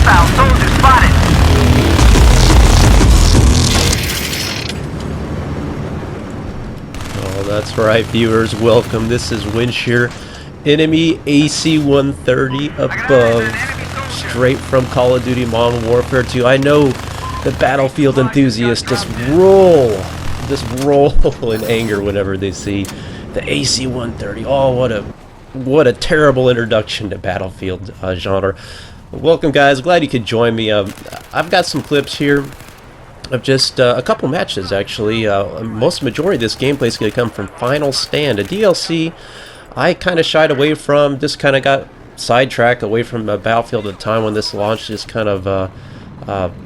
Hostile soldier spotted. Oh, that's right, viewers. Welcome. This is Windshear. Enemy AC-130 above. Straight from Call of Duty Modern Warfare 2. I know the Battlefield enthusiasts just roll in anger whenever they see the AC-130. Oh, what a terrible introduction to Battlefield genre. Welcome, guys. Glad you could join me. I've got some clips here of just a couple matches, actually. Majority of this gameplay is going to come from Final Stand, a DLC I kind of shied away from. Just kind of got sidetracked away from Battlefield at the time when this launched. Just kind of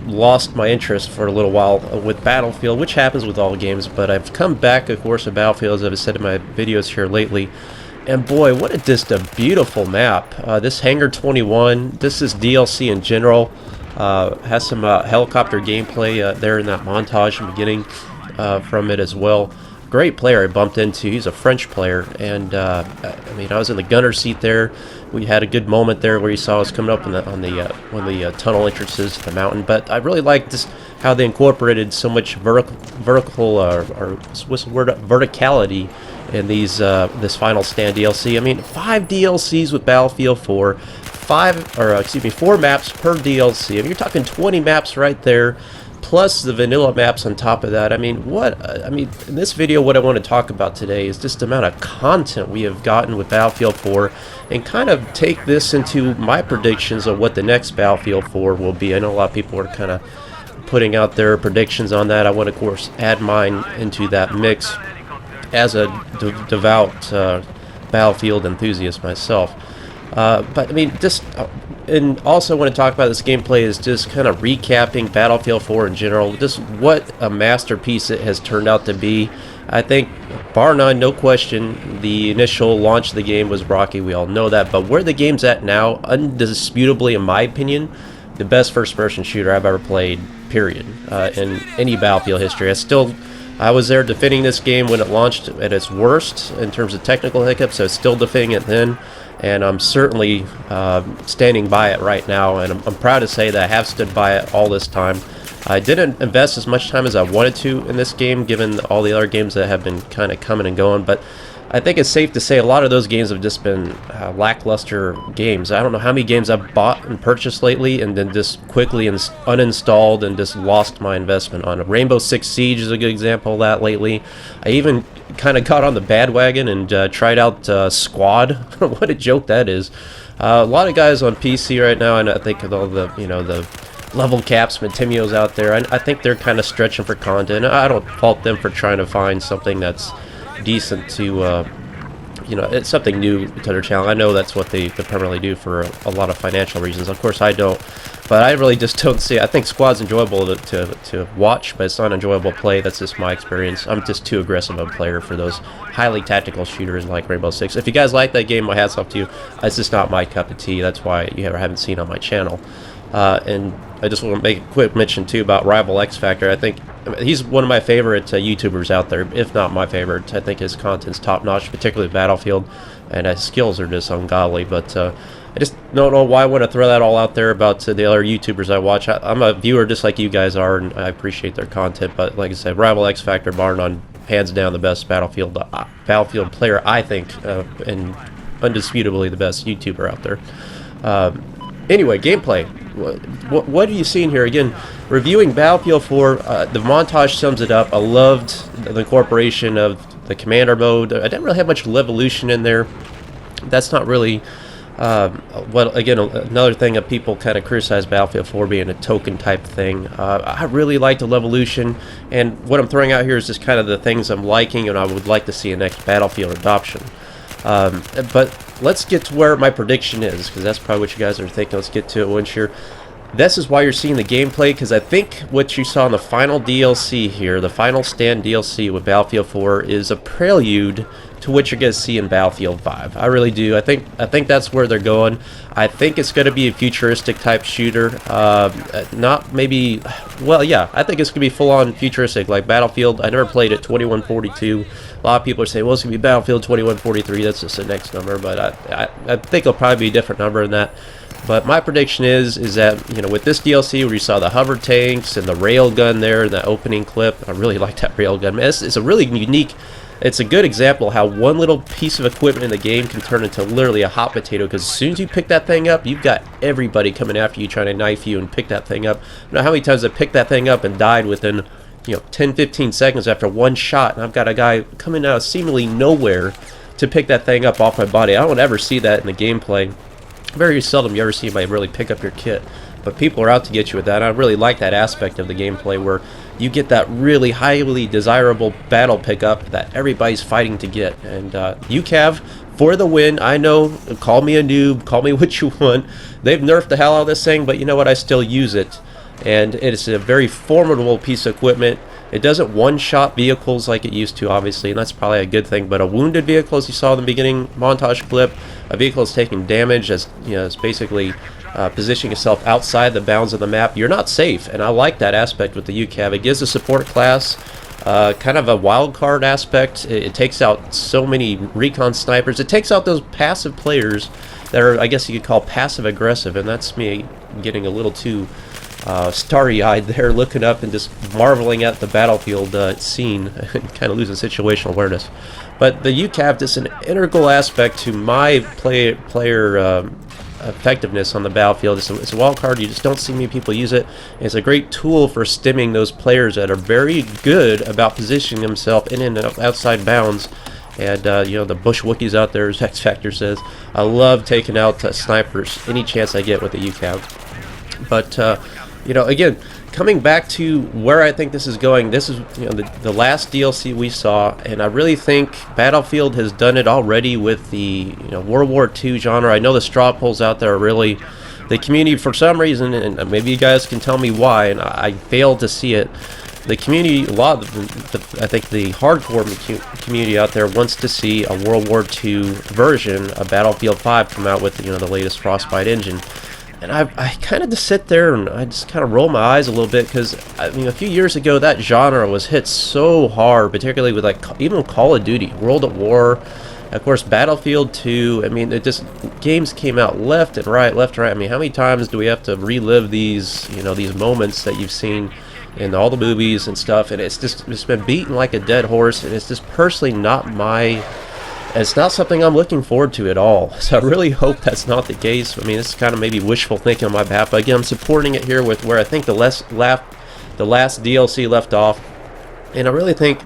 lost my interest for a little while with Battlefield, which happens with all games. But I've come back, of course, to Battlefield, as I've said in my videos here lately. And boy, what just a beautiful map. This Hangar 21, this is DLC in general. Has some helicopter gameplay there in that montage in the beginning from it as well. Great player I bumped into. He's a French player, and I mean, I was in the gunner seat there. We had a good moment there where you saw us coming up on one of the tunnel entrances to the mountain. But I really liked just how they incorporated so much verticality in these this Final Stand DLC. I mean, 5 DLCs with Battlefield 4, 4 maps per DLC. I mean, you're talking 20 maps right there, plus the vanilla maps on top of that. I mean, in this video, what I want to talk about today is just the amount of content we have gotten with Battlefield 4, and kind of take this into my predictions of what the next Battlefield 4 will be. I know a lot of people are kind of putting out their predictions on that. I want to, of course, add mine into that mix as a devout Battlefield enthusiast myself. But I mean, and also want to talk about this gameplay is just kind of recapping Battlefield 4 in general, just what a masterpiece it has turned out to be. I think, bar none, no question, the initial launch of the game was rocky, we all know that, but where the game's at now, undisputably, in my opinion, the best first-person shooter I've ever played, period, in any Battlefield history. I was there defending this game when it launched at its worst in terms of technical hiccups, so still defending it then, and I'm certainly standing by it right now, and I'm proud to say that I have stood by it all this time. I didn't invest as much time as I wanted to in this game, given all the other games that have been kind of coming and going, but I think it's safe to say a lot of those games have just been lackluster games. I don't know how many games I've bought and purchased lately and then just quickly uninstalled and just lost my investment on it. Rainbow Six Siege is a good example of that lately. I even kind of got on the bandwagon and tried out Squad. What a joke that is. A lot of guys on PC right now, and I think all the the level caps, Matimios out there, I think they're kind of stretching for content. I don't fault them for trying to find something that's decent to it's something new to their channel. I know that's what they primarily do for a lot of financial reasons. Of course I don't, but I really just don't see. I think Squad's enjoyable to watch, but it's not enjoyable play. That's just my experience. I'm just too aggressive a player for those highly tactical shooters like Rainbow Six. If you guys like that game, my hat's off to you. It's just not my cup of tea. That's why you haven't seen on my channel. And I just want to make a quick mention too about Rival X Factor. I think he's one of my favorite YouTubers out there, if not my favorite. I think his content's top notch, particularly Battlefield, and his skills are just ungodly. But I just don't know why I want to throw that all out there about the other YouTubers I watch. I'm a viewer just like you guys are, and I appreciate their content. But like I said, Rival X Factor, bar none, hands down the best Battlefield player, I think, and undisputably the best YouTuber out there. Anyway, gameplay. What are you seeing here? Again, reviewing Battlefield 4, the montage sums it up. I loved the incorporation of the commander mode. I didn't really have much Levolution in there. That's not really, again, another thing that people kind of criticize Battlefield 4 being a token type thing. I really like the Levolution, and what I'm throwing out here is just kind of the things I'm liking and I would like to see in next Battlefield adoption. But let's get to where my prediction is, because that's probably what you guys are thinking. Let's get to it, Windshear. This is why you're seeing the gameplay, because I think what you saw in the final DLC here, the Final Stand DLC with Battlefield 4, is a prelude to what you're going to see in Battlefield 5. I really do. I think that's where they're going. I think it's going to be a futuristic type shooter. Not maybe, well, yeah, I think it's going to be full-on futuristic like Battlefield. I never played it, 2142. A lot of people are saying, well, it's going to be Battlefield 2143. That's just the next number, but I think it'll probably be a different number than that. But my prediction is that, you know, with this DLC where you saw the hover tanks and the railgun there in the opening clip, I really like that railgun. Man, it's a really unique, it's a good example of how one little piece of equipment in the game can turn into literally a hot potato, because as soon as you pick that thing up, you've got everybody coming after you trying to knife you and pick that thing up. You know how many times I picked that thing up and died within, you know, 10-15 seconds after one shot, and I've got a guy coming out of seemingly nowhere to pick that thing up off my body. I don't ever see that in the gameplay. Very seldom you ever see anybody really pick up your kit, but people are out to get you with that. I really like that aspect of the gameplay where you get that really highly desirable battle pickup that everybody's fighting to get. And UCAV for the win. I know, call me a noob, call me what you want. They've nerfed the hell out of this thing, but you know what? I still use it, and it's a very formidable piece of equipment. It doesn't one-shot vehicles like it used to, obviously, and that's probably a good thing. But a wounded vehicle, as you saw in the beginning montage clip, a vehicle is taking damage, as you know, it's basically positioning itself outside the bounds of the map. You're not safe, and I like that aspect with the UCAV. It gives the support class kind of a wild card aspect. It takes out so many recon snipers. It takes out those passive players that are, I guess you could call passive aggressive, and that's me getting a little too starry-eyed there, looking up and just marveling at the battlefield scene and kind of losing situational awareness. But the UCAV is an integral aspect to my player effectiveness on the battlefield. It's a wild card. You just don't see many people use it. It's a great tool for stemming those players that are very good about positioning themselves in and outside bounds. And, you know, the bush Wookiees out there, as X Factor says, I love taking out snipers any chance I get with the UCAV. But, you know, again, coming back to where I think this is going, this is, you know, the last DLC we saw, and I really think Battlefield has done it already with the, you know, World War II genre. I know the straw polls out there are really, the community for some reason, and maybe you guys can tell me why, and I failed to see it. The community, a lot of I think the hardcore community out there wants to see a World War II version of Battlefield 5 come out with, you know, the latest Frostbite engine. And I kind of just sit there and I just kind of roll my eyes a little bit, because I mean, a few years ago that genre was hit so hard, particularly with like even Call of Duty, World at War, of course Battlefield 2. I mean, it just, games came out left and right. I mean, how many times do we have to relive these, you know, these moments that you've seen in all the movies and stuff? And it's been beaten like a dead horse, and it's just personally not my. It's not something I'm looking forward to at all. So I really hope that's not the case. I mean, it's kind of maybe wishful thinking on my behalf. But again, I'm supporting it here with where I think the last DLC left off. And I really think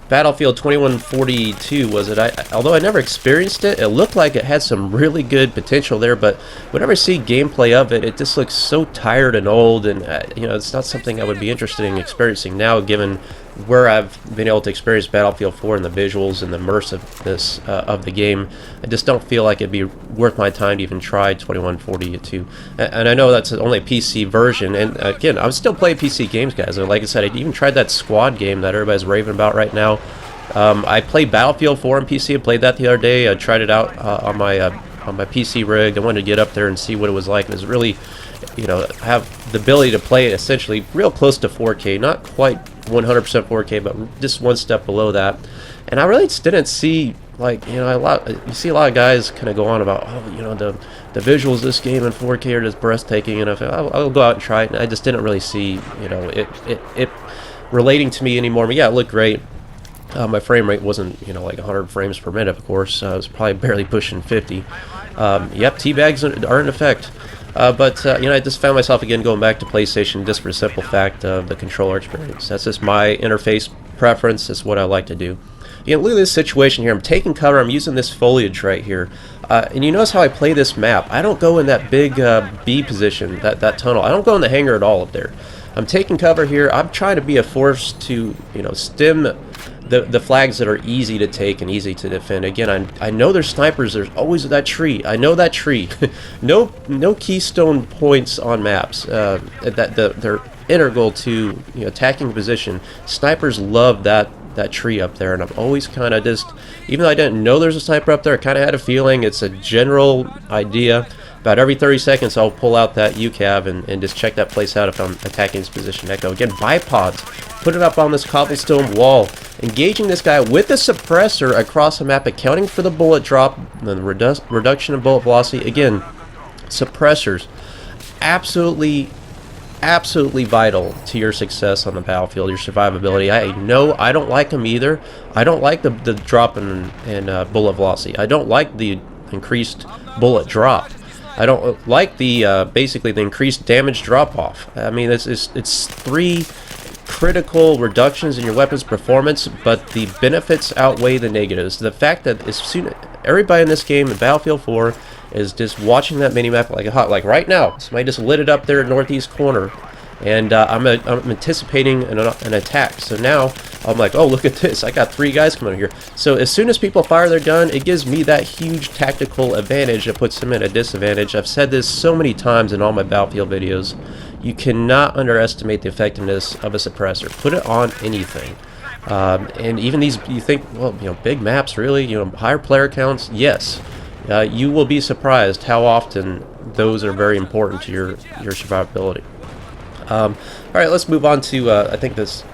Battlefield 2142 was it. Although I never experienced it, it looked like it had some really good potential there. But whenever I see gameplay of it, it just looks so tired and old. And, you know, it's not something I would be interested in experiencing now, given where I've been able to experience Battlefield 4 and the visuals and the immersiveness of the game. I just don't feel like it'd be worth my time to even try 2142. And I know that's only a PC version, and again, I'm still playing PC games, guys. And like I said, I even tried that squad game that everybody's raving about right now. I played Battlefield 4 on PC. I played that the other day. I tried it out on my PC rig. I wanted to get up there and see what it was like. It was really, you know, have the ability to play it essentially real close to 4K, not quite 100% 4K, but just one step below that. And I really just didn't see, like, you know, you see a lot of guys kind of go on about, oh, you know, the visuals of this game in 4K are just breathtaking, and I'll go out and try it. And I just didn't really see, you know, it relating to me anymore. But yeah, it looked great. My frame rate wasn't, you know, like 100 frames per minute, of course. I was probably barely pushing 50. Yep, teabags are in effect. But you know, I just found myself again going back to PlayStation just for the simple fact of the controller experience. That's just my interface preference. It's what I like to do. You know, look at this situation here. I'm taking cover. I'm using this foliage right here. And you notice how I play this map. I don't go in that big B position, that tunnel. I don't go in the hangar at all up there. I'm taking cover here. I'm trying to be a force to, you know, stem the flags that are easy to take and easy to defend. Again, I know there's snipers. There's always that tree. I know that tree. no keystone points on maps. They're integral to, you know, attacking position. Snipers love that tree up there, and I'm always kind of just, even though I didn't know there's a sniper up there, I kind of had a feeling. It's a general idea. About every 30 seconds, I'll pull out that UCAV and just check that place out if I'm attacking this position. Echo. Again, bipods. Put it up on this cobblestone wall. Engaging this guy with a suppressor across the map, accounting for the bullet drop, and the reduction of bullet velocity. Again, suppressors, absolutely vital to your success on the battlefield, your survivability. I don't like them either. I don't like the drop in bullet velocity. I don't like the increased bullet drop. I don't like the basically the increased damage drop off. I mean, it's 3 critical reductions in your weapon's performance, but the benefits outweigh the negatives. The fact that as soon everybody in this game in Battlefield 4 is just watching that minimap like a hot, like right now, somebody just lit it up there in northeast corner, and I'm anticipating an attack. So now I'm like, oh, look at this, I got 3 guys coming over here. So as soon as people fire their gun, it gives me that huge tactical advantage that puts them at a disadvantage. I've said this so many times in all my Battlefield videos. You cannot underestimate the effectiveness of a suppressor. Put it on anything. And even these, you think, well, you know, big maps, really? You know, higher player counts? Yes. You will be surprised how often those are very important to your survivability. All right, let's move on to, I think these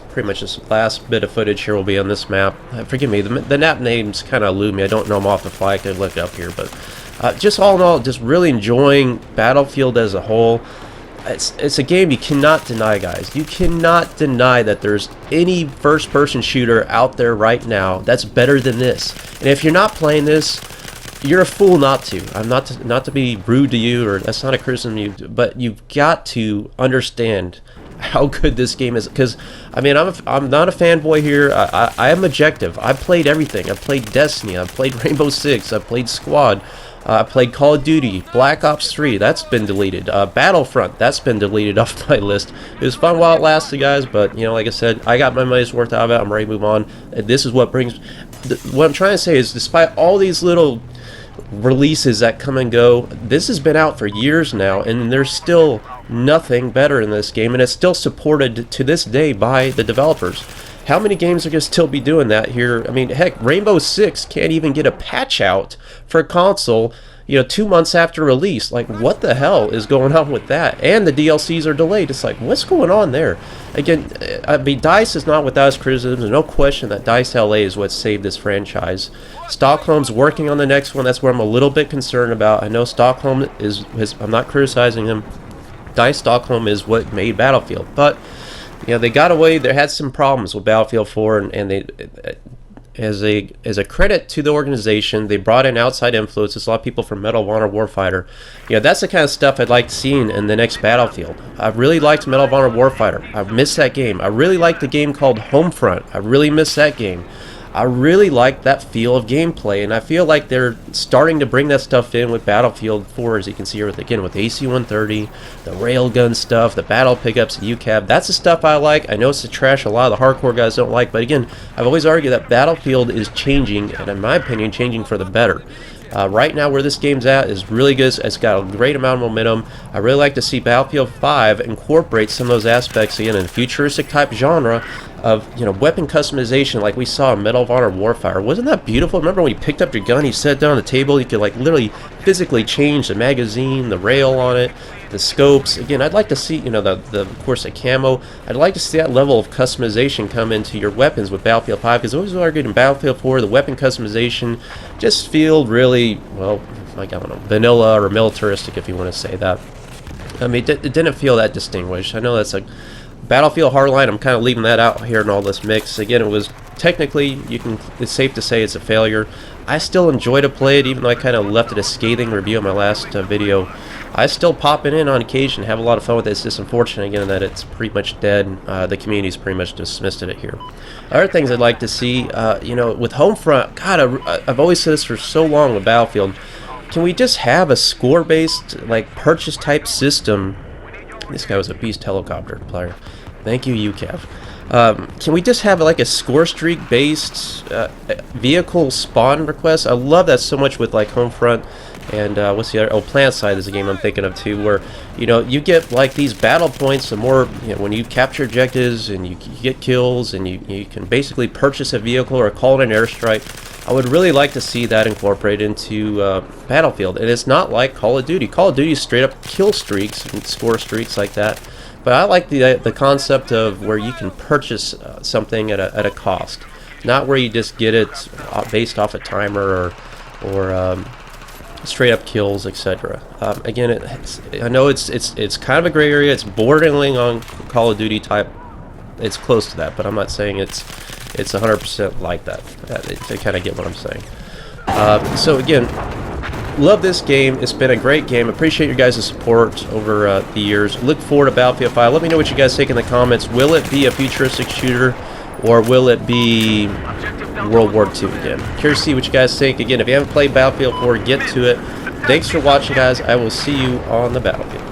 pretty much this last bit of footage here will be on this map. Forgive me, the map names kind of elude me. I don't know them off the fly. I could look it up here, but just all in all, just really enjoying Battlefield as a whole. It's a game you cannot deny, guys. You cannot deny that there's any first-person shooter out there right now that's better than this. And if you're not playing this, you're a fool not to. I'm not to be rude to you, or that's not a criticism of you, but you've got to understand how good this game is. Because I mean, I'm not a fanboy here. I am objective. I've played everything. I've played Destiny. I've played Rainbow Six. I've played Squad. I played Call of Duty, Black Ops 3, that's been deleted. Battlefront, that's been deleted off my list. It was fun while it lasted, guys, but, you know, like I said, I got my money's worth out of it. I'm ready to move on. And this is what brings... What I'm trying to say is, despite all these little releases that come and go, this has been out for years now, and there's still nothing better in this game, and it's still supported to this day by the developers. How many games are going to still be doing that here? I mean, heck, Rainbow Six can't even get a patch out for console, you know, 2 months after release. Like, what the hell is going on with that? And the DLCs are delayed. It's like, what's going on there? Again, I mean, DICE is not without its criticisms. There's no question that DICE LA is what saved this franchise. Stockholm's working on the next one. That's where I'm a little bit concerned about. I know Stockholm is I'm not criticizing them. DICE Stockholm is what made Battlefield, but you know, they got away. They had some problems with Battlefield 4, and they, as a credit to the organization, they brought in outside influences. A lot of people from Medal of Honor Warfighter. You know, that's the kind of stuff I'd like to see in the next Battlefield. I really liked Medal of Honor Warfighter. I missed that game. I really liked the game called Homefront. I really missed that game. I really like that feel of gameplay, and I feel like they're starting to bring that stuff in with Battlefield 4, as you can see here with AC-130, the railgun stuff, the battle pickups, the UCAV. That's the stuff I like. I know it's the trash a lot of the hardcore guys don't like, but again, I've always argued that Battlefield is changing, and in my opinion, changing for the better. Right now, where this game's at is really good. It's got a great amount of momentum. I really like to see Battlefield 5 incorporate some of those aspects again in a futuristic type genre of, you know, weapon customization like we saw in Medal of Honor Warfighter. Wasn't that beautiful? Remember when you picked up your gun, you set it down on the table, you could like literally physically change the magazine, the rail on it, the scopes. Again, I'd like to see, you know, of course, the camo. I'd like to see that level of customization come into your weapons with Battlefield 5, because I always argued in Battlefield 4, the weapon customization just feel really, well, like, I don't know, vanilla or militaristic, if you want to say that. I mean, it didn't feel that distinguished. I know that's a Battlefield Hardline. I'm kind of leaving that out here in all this mix. Again, it was technically, it's safe to say it's a failure. I still enjoy to play it, even though I kind of left it a scathing review in my last video. I still pop it in on occasion, have a lot of fun with it. It's just unfortunate, again, that it's pretty much dead. The community's pretty much dismissed it here. Other things I'd like to see, you know, with Homefront, God, I've always said this for so long with Battlefield. Can we just have a score-based, like, purchase-type system? This guy was a beast helicopter player. Thank you, UCAV. Can we just have like a score streak based vehicle spawn request? I love that so much with like Homefront and what's the other? Oh, PlanetSide is a game I'm thinking of too, where you know you get like these battle points. The more, you know, when you capture objectives and you get kills, and you can basically purchase a vehicle or call it an airstrike. I would really like to see that incorporated into Battlefield, and it's not like Call of Duty. Call of Duty is straight up kill streaks and score streaks like that. But I like the concept of where you can purchase something at a cost, not where you just get it based off a timer or straight up kills, etc. Again, I know it's kind of a gray area. It's bordering on Call of Duty type. It's close to that, but I'm not saying it's 100% like that. To kind of get what I'm saying. So again, love this game. It's been a great game. Appreciate your guys' support over the years. Look forward to Battlefield 5. Let me know what you guys think in the comments. Will it be a futuristic shooter, or will it be World War II again? Curious to see what you guys think. Again, if you haven't played Battlefield 4, get to it. Thanks for watching, guys. I will see you on the battlefield.